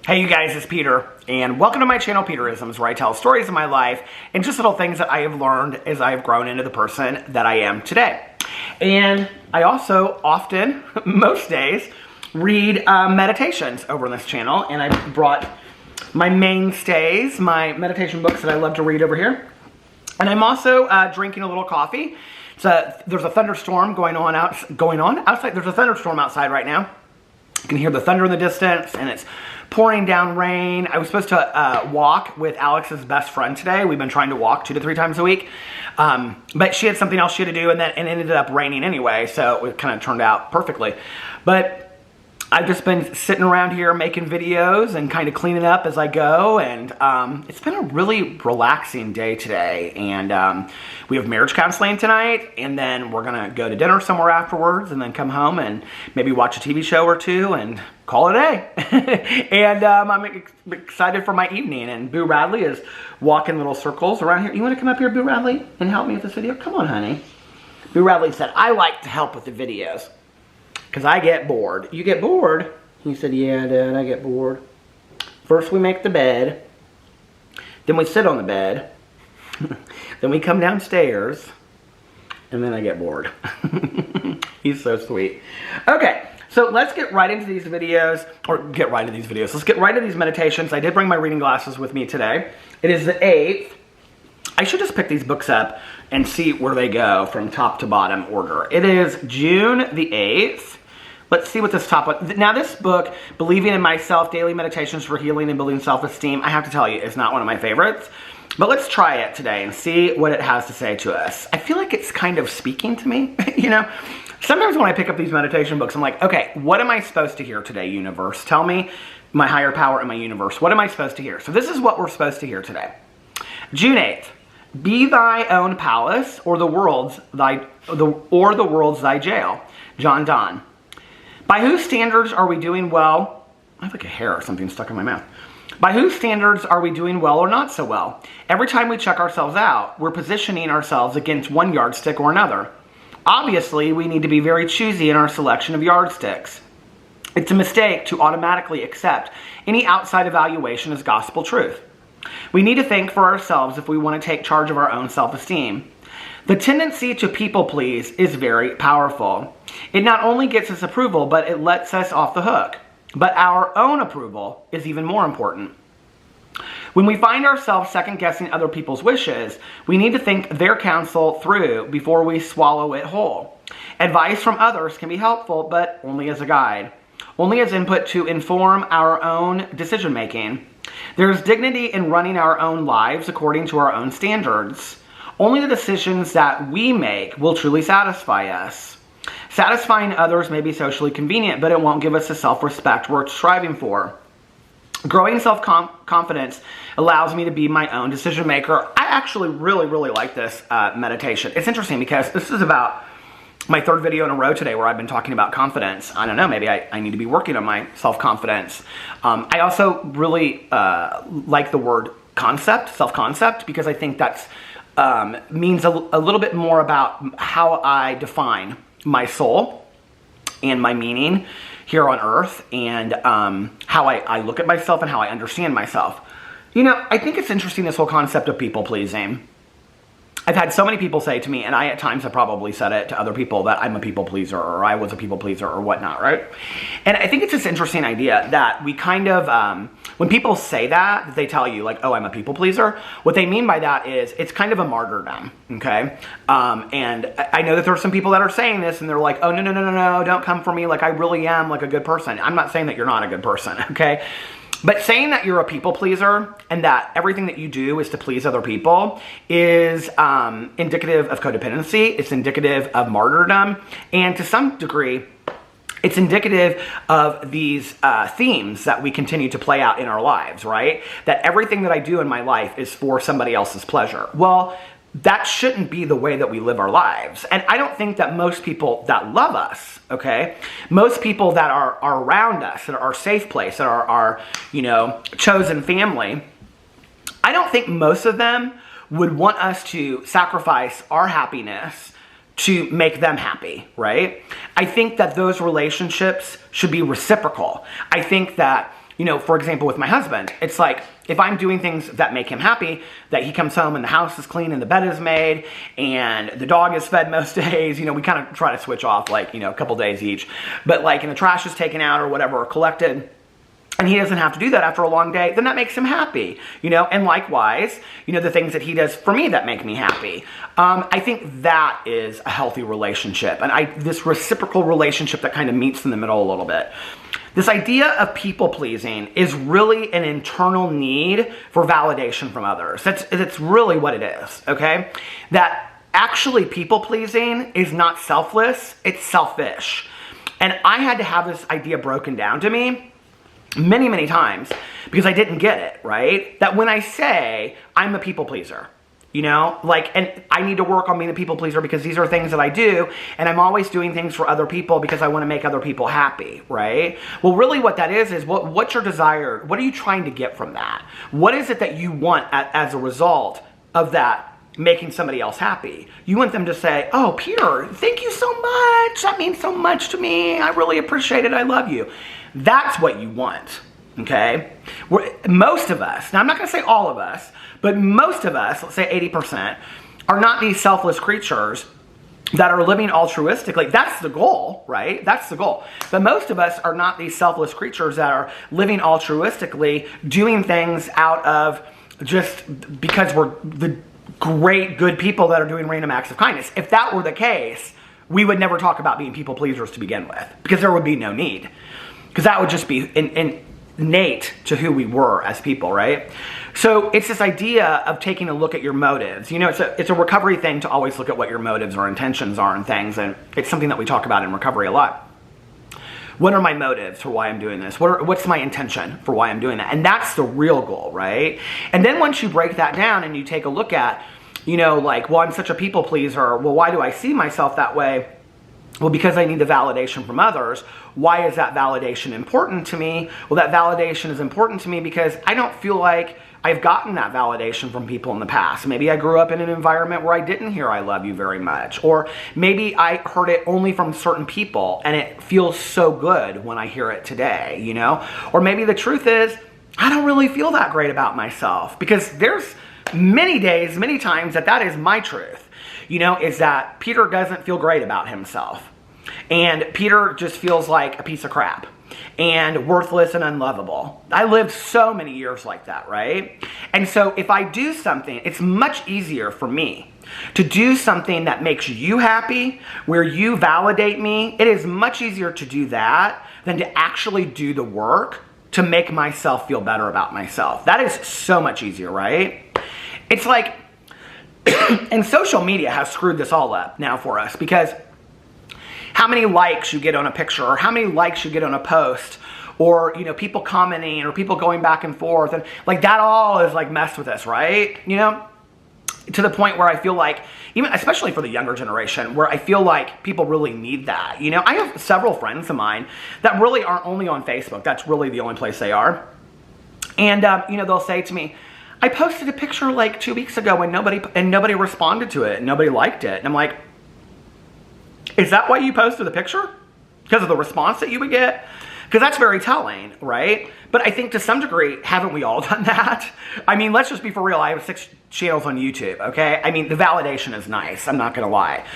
Hey you guys, it's Peter, and welcome to my channel, Peterisms, where I tell stories of my life and just little things that I have learned as I have grown into the person that I am today. And I also often, most days, read meditations over on this channel, and I brought my mainstays, my meditation books that I love to read over here. And I'm also drinking a little coffee. There's a thunderstorm going on outside. There's a thunderstorm outside right now. You can hear the thunder in the distance, and it's pouring down rain. I was supposed to walk with Alex's best friend today. We've been trying to walk 2 to 3 times a week. But she had something else she had to do, and it ended up raining anyway, so it kind of turned out perfectly. But I've just been sitting around here making videos and kind of cleaning up as I go, and it's been a really relaxing day today. And we have marriage counseling tonight, and then we're gonna go to dinner somewhere afterwards, and then come home and maybe watch a TV show or two and call it a day. And I'm excited for my evening, and Boo Radley is walking little circles around here. You wanna come up here, Boo Radley, and help me with this video? Come on, honey. Boo Radley said, I like to help with the videos, because I get bored. You get bored? He said, yeah, Dad, I get bored. First we make the bed. Then we sit on the bed. Then we come downstairs. And then I get bored. He's so sweet. Okay, so let's get right into these videos. Let's get right into these meditations. I did bring my reading glasses with me today. It is the 8th. I should just pick these books up and see where they go from top to bottom order. It is June the 8th. Let's see what this top one. Now this book, Believing in Myself, Daily Meditations for Healing and Building Self-Esteem, I have to tell you, is not one of my favorites. But let's try it today and see what it has to say to us. I feel like it's kind of speaking to me, you know? Sometimes when I pick up these meditation books, I'm like, okay, what am I supposed to hear today, universe? Tell me, my higher power and my universe, what am I supposed to hear? So this is what we're supposed to hear today. June 8th. Be thy own palace, or the world's thy jail. John Donne. By whose standards are we doing well? I have like a hair or something stuck in my mouth. By whose standards are we doing well or not so well? Every time we check ourselves out, we're positioning ourselves against one yardstick or another. Obviously, we need to be very choosy in our selection of yardsticks. It's a mistake to automatically accept any outside evaluation as gospel truth. We need to think for ourselves if we want to take charge of our own self-esteem. The tendency to people please is very powerful. It not only gets us approval, but it lets us off the hook. But our own approval is even more important. When we find ourselves second-guessing other people's wishes, we need to think their counsel through before we swallow it whole. Advice from others can be helpful, but only as a guide. Only as input to inform our own decision-making. There is dignity in running our own lives according to our own standards. Only the decisions that we make will truly satisfy us. Satisfying others may be socially convenient, but it won't give us the self-respect we're striving for. Growing self-confidence allows me to be my own decision maker. I actually really like this meditation. It's interesting because this is about my 3rd video in a row today where I've been talking about confidence. I don't know, maybe I need to be working on my self-confidence. I also really like the word concept, self-concept, because I think that's means a little bit more about how I define my soul and my meaning here on earth, and how I look at myself and how I understand myself. You know, I think it's interesting, this whole concept of people pleasing. I've had so many people say to me, and I at times have probably said it to other people, that I'm a people pleaser, or I was a people pleaser, or whatnot, right? And I think it's this interesting idea that we kind of, when people say that, they tell you like, oh, I'm a people pleaser, what they mean by that is it's kind of a martyrdom, okay? And I know that there are some people that are saying this, and they're like, oh, no, don't come for me, like I really am like a good person. I'm not saying that you're not a good person, okay? But saying that you're a people pleaser and that everything that you do is to please other people is indicative of codependency. It's indicative of martyrdom. And to some degree, it's indicative of these themes that we continue to play out in our lives, right? That everything that I do in my life is for somebody else's pleasure. Well, that shouldn't be the way that we live our lives. And I don't think that most people that love us, okay, most people that are around us, that are our safe place, that are our, chosen family, I don't think most of them would want us to sacrifice our happiness to make them happy, right? I think that those relationships should be reciprocal. I think that you know, for example, with my husband, it's like, if I'm doing things that make him happy, that he comes home and the house is clean and the bed is made and the dog is fed most days, you know, we kind of try to switch off like, you know, a couple days each. But like, and the trash is taken out or whatever, or collected, and he doesn't have to do that after a long day, then that makes him happy, you know? And likewise, you know, the things that he does for me that make me happy. I think that is a healthy relationship. And this reciprocal relationship that kind of meets in the middle a little bit. This idea of people pleasing is really an internal need for validation from others. That's really what it is, okay? That actually people pleasing is not selfless, it's selfish. And I had to have this idea broken down to me many, many times because I didn't get it, right? That when I say I'm a people pleaser, you know, like, and I need to work on being a people pleaser because these are things that I do, and I'm always doing things for other people because I want to make other people happy, right? Well, really what that is what's your desire? What are you trying to get from that? What is it that you want as a result of that making somebody else happy? You want them to say, oh, Peter, thank you so much. That means so much to me. I really appreciate it. I love you. That's what you want, okay? Most of us, now I'm not going to say all of us, but most of us, let's say 80%, are not these selfless creatures that are living altruistically. That's the goal, right? That's the goal. But most of us are not these selfless creatures that are living altruistically, doing things out of just because we're the great, good people that are doing random acts of kindness. If that were the case, we would never talk about being people pleasers to begin with, because there would be no need. Because that would just be innate to who we were as people, right? So it's this idea of taking a look at your motives. You know, it's a recovery thing to always look at what your motives or intentions are and things, and it's something that we talk about in recovery a lot. What are my motives for why I'm doing this? What's my intention for why I'm doing that? And that's the real goal, right? And then once you break that down and you take a look at, you know, like, well, I'm such a people pleaser. Well, why do I see myself that way? Well, because I need the validation from others. Why is that validation important to me? Well, that validation is important to me because I don't feel like I've gotten that validation from people in the past. Maybe I grew up in an environment where I didn't hear I love you very much. Or maybe I heard it only from certain people and it feels so good when I hear it today, you know? Or maybe the truth is, I don't really feel that great about myself, because there's many days, many times that is my truth. You know, is that Peter doesn't feel great about himself. And Peter just feels like a piece of crap and worthless and unlovable. I lived so many years like that, right? And so if I do something, it's much easier for me to do something that makes you happy, where you validate me. It is much easier to do that than to actually do the work to make myself feel better about myself. That is so much easier, right? It's like, and social media has screwed this all up now for us, because how many likes you get on a picture, or how many likes you get on a post, or, you know, people commenting, or people going back and forth, and like that all is like messed with us, right? You know, to the point where I feel like, even especially for the younger generation, where I feel like people really need that. You know, I have several friends of mine that really are only on Facebook. That's really the only place they are. And, you know, they'll say to me, I posted a picture like 2 weeks ago and nobody responded to it and nobody liked it. And I'm like, is that why you posted the picture? Because of the response that you would get? Because that's very telling, right? But I think to some degree, haven't we all done that? I mean, let's just be for real. I have 6 channels on YouTube, okay? I mean, the validation is nice. I'm not going to lie.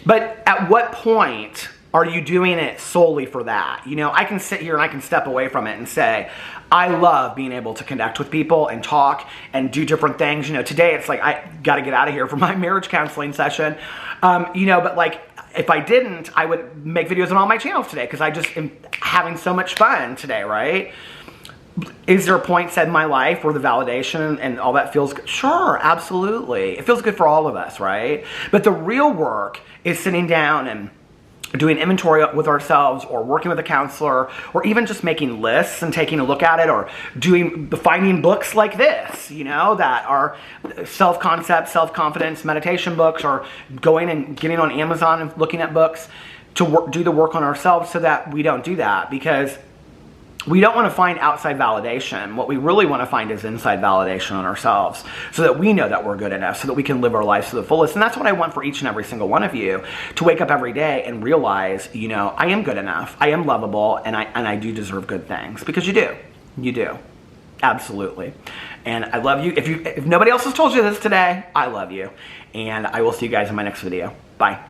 But at what point are you doing it solely for that? You know, I can sit here and I can step away from it and say, I love being able to connect with people and talk and do different things. You know, today it's like, I got to get out of here for my marriage counseling session. You know, but like, if I didn't, I would make videos on all my channels today because I just am having so much fun today, right? Is there a point set in my life where the validation and all that feels good? Sure, absolutely. It feels good for all of us, right? But the real work is sitting down and doing inventory with ourselves, or working with a counselor, or even just making lists and taking a look at it, or finding books like this, you know, that are self-concept, self-confidence, meditation books, or going and getting on Amazon and looking at books to do the work on ourselves so that we don't do that, because we don't want to find outside validation. What we really want to find is inside validation on ourselves, so that we know that we're good enough, so that we can live our lives to the fullest. And that's what I want for each and every single one of you, to wake up every day and realize, you know, I am good enough, I am lovable, and I do deserve good things, because you do. You do. Absolutely. And I love you. If nobody else has told you this today, I love you. And I will see you guys in my next video. Bye.